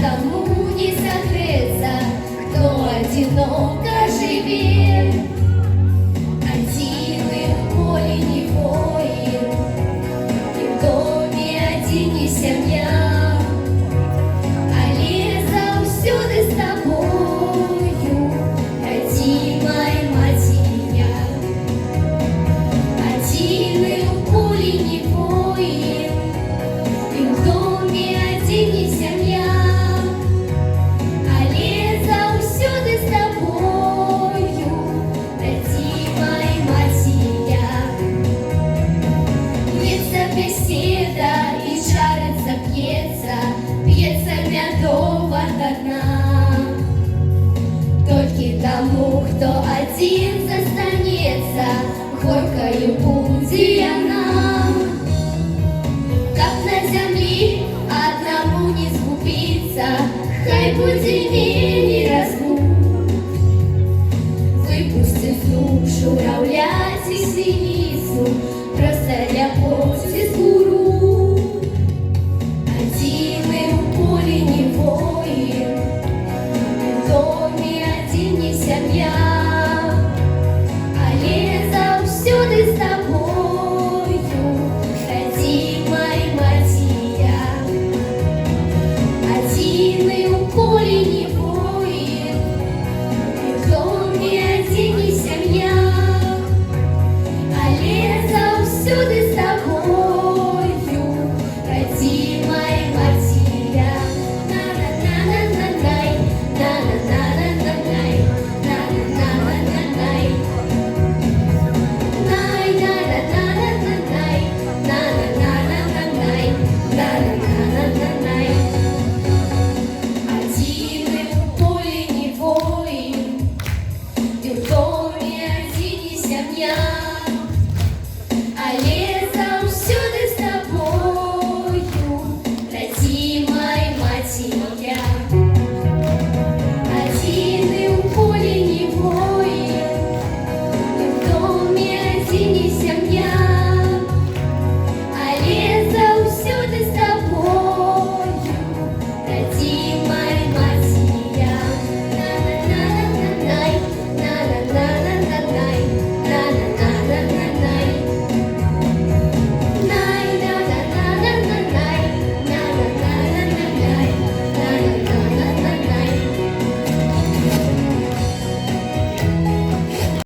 Тому не согреться, кто одиноко живет. Один и в поле не воин, и в доме один не семья, а леза всюду с тобою, родимой матеря. Один и в поле не воин, и в доме один не семья, беседа и жарится, пьется мядова до дна. Только тому, кто один